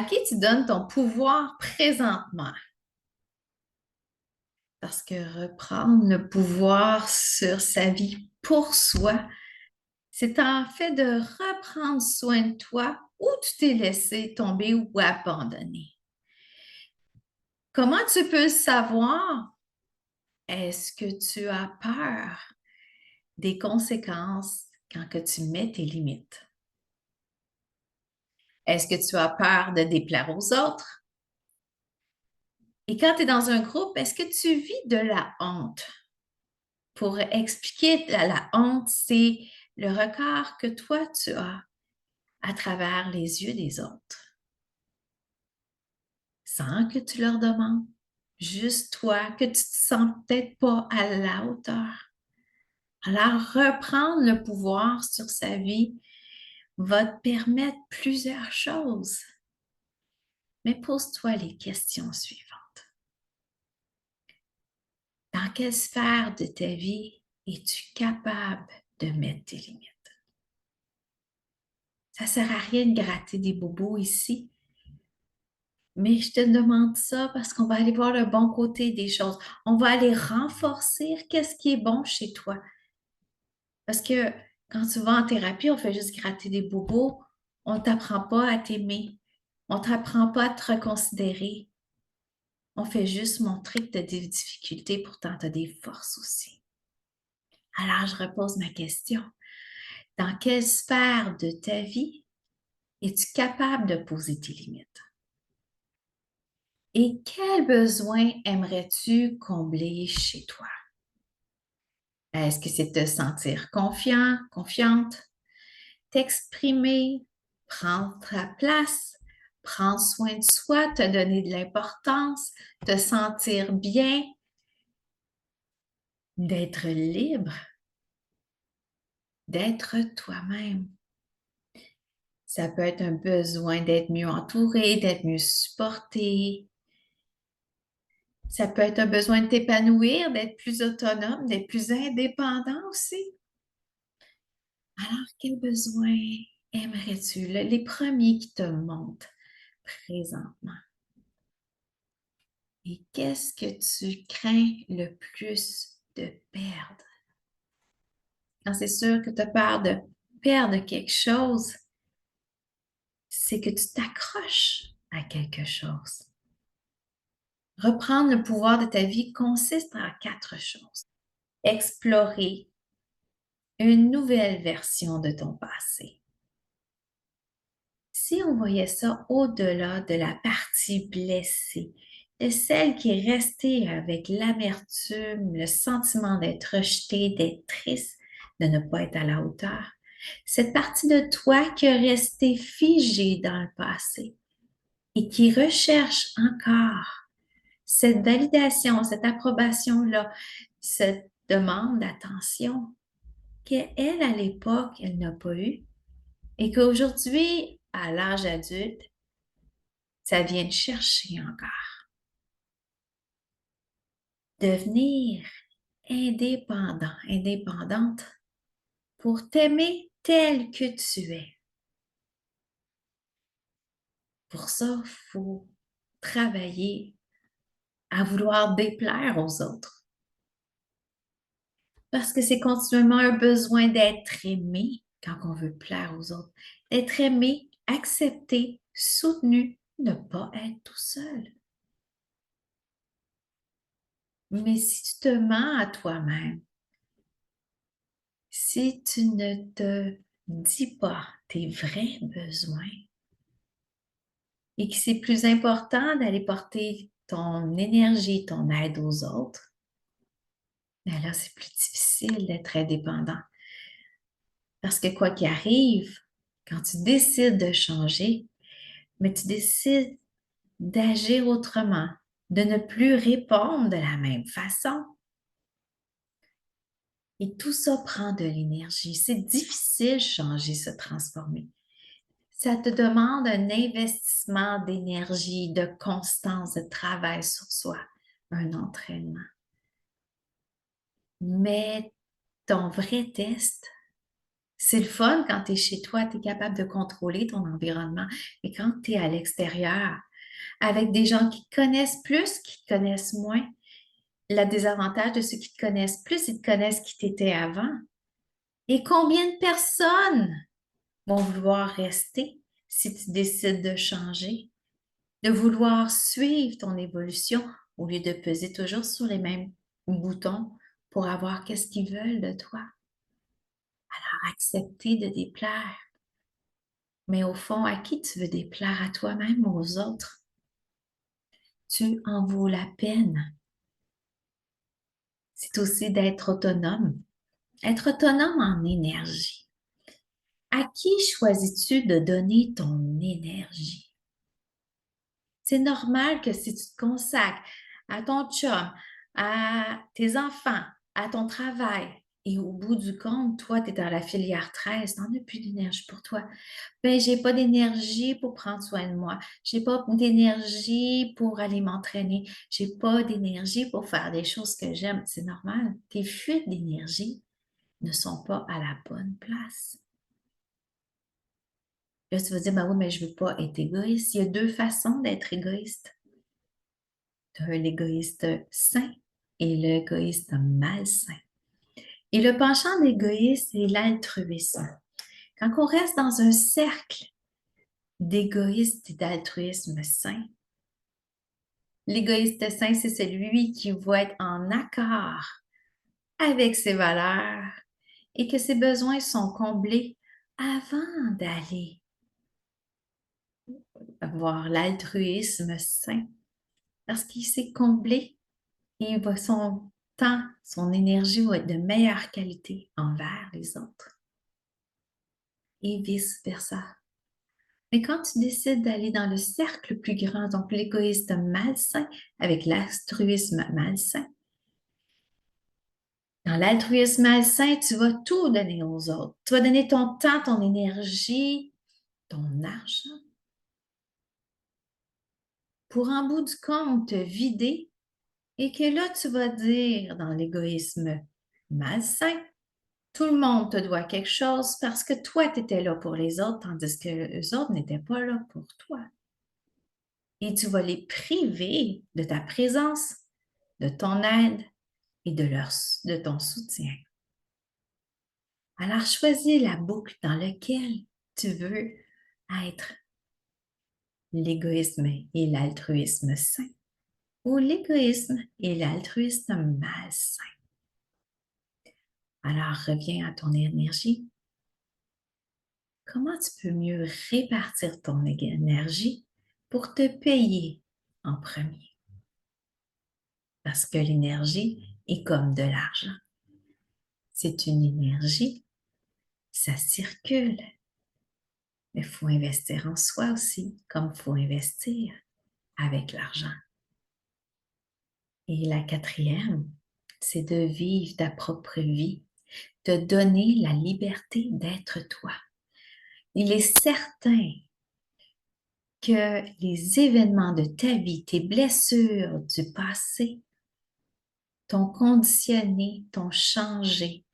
qui tu donnes ton pouvoir présentement? Parce que reprendre le pouvoir sur sa vie pour soi, c'est en fait de reprendre soin de toi où tu t'es laissé tomber ou abandonner. Comment tu peux le savoir? Est-ce que tu as peur des conséquences quand que tu mets tes limites? Est-ce que tu as peur de déplaire aux autres? Et quand tu es dans un groupe, est-ce que tu vis de la honte? Pour expliquer la honte, c'est le regard que toi tu as à travers les yeux des autres, sans que tu leur demandes, juste toi, que tu te sens peut-être pas à la hauteur. Alors, reprendre le pouvoir sur sa vie va te permettre plusieurs choses. Mais pose-toi les questions suivantes. Dans quelle sphère de ta vie es-tu capable de mettre tes limites? Ça ne sert à rien de gratter des bobos ici, mais je te demande ça parce qu'on va aller voir le bon côté des choses. On va aller renforcer qu'est-ce qui est bon chez toi. Parce que quand tu vas en thérapie, on fait juste gratter des bobos. On ne t'apprend pas à t'aimer. On ne t'apprend pas à te reconsidérer. On fait juste montrer que tu as des difficultés, pourtant tu as des forces aussi. Alors, je repose ma question. Dans quelle sphère de ta vie es-tu capable de poser tes limites? Et quels besoins aimerais-tu combler chez toi? Est-ce que c'est te sentir confiant, confiante, t'exprimer, prendre ta place, prendre soin de soi, te donner de l'importance, te sentir bien, d'être libre, d'être toi-même? Ça peut être un besoin d'être mieux entouré, d'être mieux supporté. Ça peut être un besoin de t'épanouir, d'être plus autonome, d'être plus indépendant aussi. Alors, quels besoins aimerais-tu? Les premiers qui te montent présentement. Et qu'est-ce que tu crains le plus de perdre? Quand c'est sûr que tu as peur de perdre quelque chose, c'est que tu t'accroches à quelque chose. Reprendre le pouvoir de ta vie consiste en 4 choses. Explorer une nouvelle version de ton passé. Si on voyait ça au-delà de la partie blessée, de celle qui est restée avec l'amertume, le sentiment d'être rejeté, d'être triste, de ne pas être à la hauteur, cette partie de toi qui est restée figée dans le passé et qui recherche encore cette validation, cette approbation-là, cette demande d'attention qu'elle, à l'époque, elle n'a pas eu et qu'aujourd'hui, à l'âge adulte, ça vient te chercher encore. Devenir indépendant, indépendante pour t'aimer tel que tu es. Pour ça, il faut travailler à vouloir déplaire aux autres. Parce que c'est continuellement un besoin d'être aimé quand on veut plaire aux autres. D'être aimé, accepté, soutenu, ne pas être tout seul. Mais si tu te mens à toi-même, si tu ne te dis pas tes vrais besoins et que c'est plus important d'aller porter ton énergie, ton aide aux autres, ben là, c'est plus difficile d'être indépendant. Parce que quoi qu'il arrive, quand tu décides de changer, mais tu décides d'agir autrement, de ne plus répondre de la même façon. Et tout ça prend de l'énergie. C'est difficile de changer, se transformer. Ça te demande un investissement d'énergie, de constance, de travail sur soi, un entraînement. Mais ton vrai test, C'est le fun quand tu es chez toi, tu es capable de contrôler ton environnement. Mais quand tu es à l'extérieur, avec des gens qui te connaissent plus, qui te connaissent moins, le désavantage de ceux qui te connaissent plus, ils te connaissent qui t'étais avant. Et combien de personnes vont vouloir rester si tu décides de changer, de vouloir suivre ton évolution au lieu de peser toujours sur les mêmes boutons pour avoir qu'est-ce qu'ils veulent de toi. Alors, accepter de déplaire. Mais au fond, à qui tu veux déplaire? À toi-même ou aux autres? Tu en vaux la peine. C'est aussi d'être autonome. Être autonome en énergie. À qui choisis-tu de donner ton énergie? C'est normal que si tu te consacres à ton chum, à tes enfants, à ton travail, et au bout du compte, toi, tu es dans la filière 13, tu n'en as plus d'énergie pour toi. Ben, j'ai pas d'énergie pour prendre soin de moi. J'ai pas d'énergie pour aller m'entraîner. J'ai pas d'énergie pour faire des choses que j'aime. C'est normal. Tes fuites d'énergie ne sont pas à la bonne place. Là, tu vas dire, ben oui, mais je veux pas être égoïste. Il y a deux façons d'être égoïste. Tu as l'égoïste sain et l'égoïste malsain. Et le penchant d'égoïste, c'est l'altruisme. Quand on reste dans un cercle d'égoïsme et d'altruisme sain, l'égoïste sain, c'est celui qui va être en accord avec ses valeurs et que ses besoins sont comblés avant d'aller voir l'altruisme sain. Parce qu'il s'est comblé et son temps, son énergie va être de meilleure qualité envers les autres et vice-versa. Mais quand tu décides d'aller dans le cercle plus grand, donc l'égoïste malsain avec l'altruisme malsain, dans l'altruisme malsain, tu vas tout donner aux autres. Tu vas donner ton temps, ton énergie, ton argent pour en bout du compte te vider et que là, tu vas dire dans l'égoïsme malsain, tout le monde te doit quelque chose parce que toi, tu étais là pour les autres, tandis que les autres n'étaient pas là pour toi. Et tu vas les priver de ta présence, de ton aide et de ton soutien. Alors, choisis la boucle dans laquelle tu veux être l'égoïsme et l'altruisme sain ou l'égoïsme et l'altruisme malsain. Alors, reviens à ton énergie. Comment tu peux mieux répartir ton énergie pour te payer en premier? Parce que l'énergie est comme de l'argent. C'est une énergie, ça circule. Mais il faut investir en soi aussi, comme il faut investir avec l'argent. Et la quatrième, c'est de vivre ta propre vie, de donner la liberté d'être toi. Il est certain que les événements de ta vie, tes blessures du passé, t'ont conditionné, t'ont changé,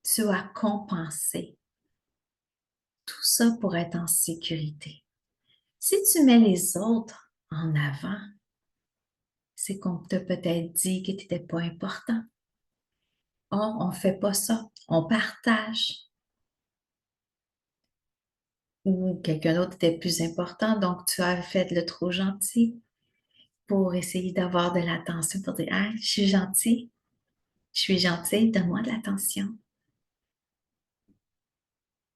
tu as compensé. Tout ça pour être en sécurité. Si tu mets les autres en avant, c'est qu'on t'a peut-être dit que tu n'étais pas important. Oh, on ne fait pas ça, on partage. Ou quelqu'un d'autre était plus important, donc tu as fait le trop gentil pour essayer d'avoir de l'attention, pour dire, ah, je suis gentil, je suis gentille, donne-moi de l'attention.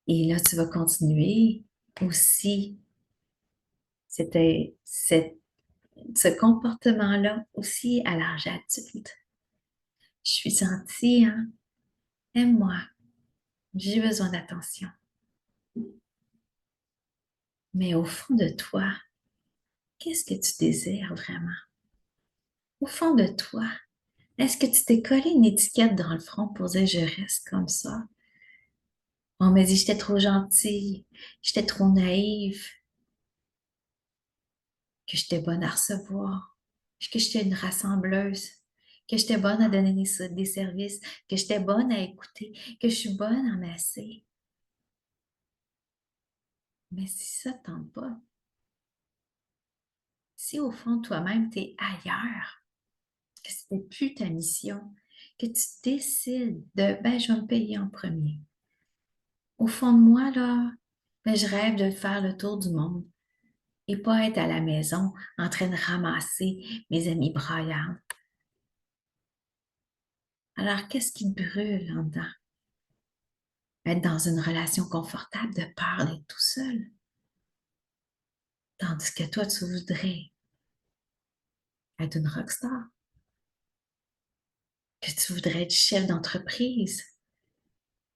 Et là, tu vas continuer aussi. C'était ce comportement-là aussi à l'âge adulte. Je suis gentille, hein? Aime-moi. J'ai besoin d'attention. Mais au fond de toi, qu'est-ce que tu désires vraiment? Au fond de toi, est-ce que tu t'es collé une étiquette dans le front pour dire je reste comme ça? On m'a dit que j'étais trop gentille, j'étais trop naïve, que j'étais bonne à recevoir, que j'étais une rassembleuse, que j'étais bonne à donner des services, que j'étais bonne à écouter, que je suis bonne à masser. Mais si ça ne tente pas, si au fond toi-même, tu es ailleurs, que ce n'est plus ta mission, que tu décides de, ben, je vais me payer en premier. Au fond de moi, là, ben, je rêve de faire le tour du monde et pas être à la maison en train de ramasser mes amis braillards. Alors, qu'est-ce qui te brûle en dedans? Être dans une relation confortable de peur d'être tout seul. Tandis que toi, tu voudrais être une rockstar, que tu voudrais être chef d'entreprise,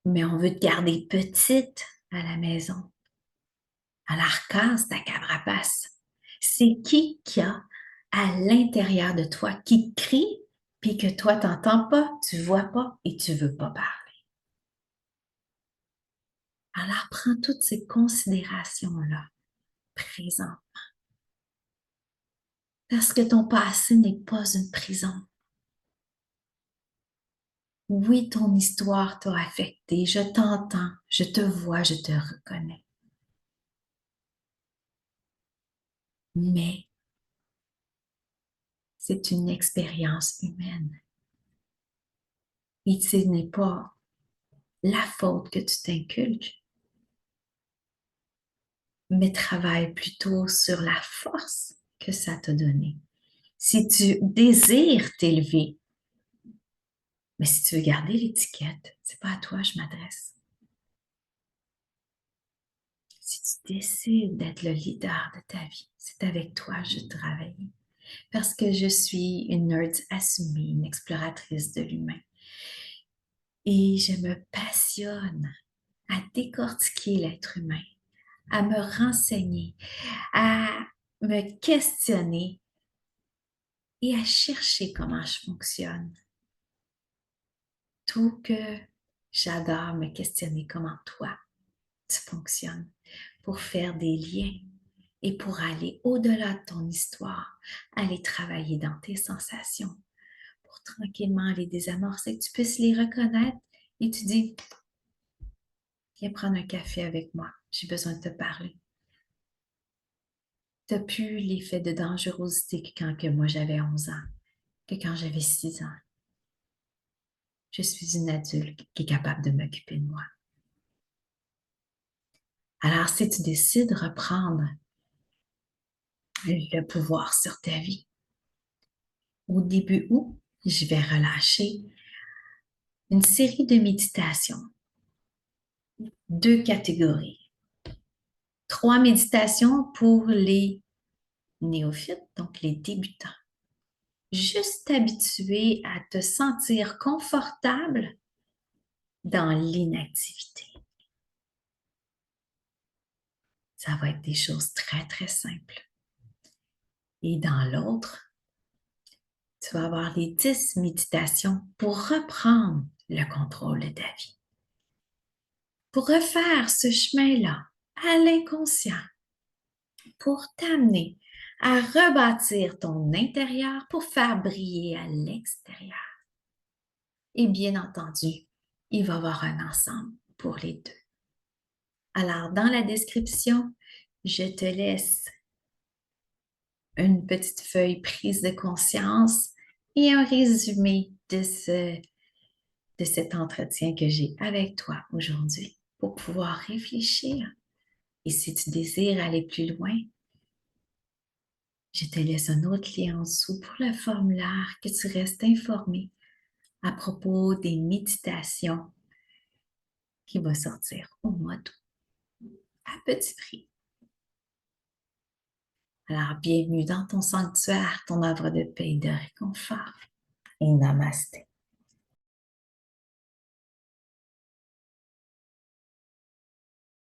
mais on veut te garder petite à la maison. Alors, casse ta carapace. C'est qui a à l'intérieur de toi qui crie, puis que toi, tu n'entends pas, tu vois pas et tu veux pas parler. Alors, prends toutes ces considérations-là présentes. Parce que ton passé n'est pas une prison. Oui, ton histoire t'a affecté. Je t'entends, je te vois, je te reconnais. Mais c'est une expérience humaine. Et ce n'est pas la faute que tu t'inculques, mais travaille plutôt sur la force que ça t'a donnée. Si tu désires t'élever, mais si tu veux garder l'étiquette, c'est pas à toi que je m'adresse. Si tu décides d'être le leader de ta vie, c'est avec toi que je travaille. Parce que je suis une nerd assumée, une exploratrice de l'humain. Et je me passionne à décortiquer l'être humain, à me renseigner, à me questionner et à chercher comment je fonctionne. Tout que j'adore me questionner comment toi, tu fonctionnes pour faire des liens et pour aller au-delà de ton histoire, aller travailler dans tes sensations, pour tranquillement les désamorcer, que tu puisses les reconnaître et tu dis, viens prendre un café avec moi, j'ai besoin de te parler. Tu n'as plus l'effet de dangerosité que quand que moi j'avais 11 ans, que quand j'avais 6 ans. Je suis une adulte qui est capable de m'occuper de moi. Alors, si tu décides de reprendre le pouvoir sur ta vie, au début août, je vais relâcher une série de méditations, 2 catégories. 3 méditations pour les néophytes, donc les débutants. Juste t'habituer à te sentir confortable dans l'inactivité. Ça va être des choses très, très simples. Et dans l'autre, tu vas avoir les 10 méditations pour reprendre le contrôle de ta vie. Pour refaire ce chemin-là à l'inconscient, pour t'amener à rebâtir ton intérieur pour faire briller à l'extérieur. Et bien entendu, il va y avoir un ensemble pour les deux. Alors, dans la description, je te laisse une petite feuille prise de conscience et un résumé de cet entretien que j'ai avec toi aujourd'hui pour pouvoir réfléchir. Et si tu désires aller plus loin, je te laisse un autre lien en dessous pour le formulaire que tu restes informé à propos des méditations qui vont sortir au mois d'août à petit prix. Alors, bienvenue dans ton sanctuaire, ton œuvre de paix et de réconfort. Et namaste.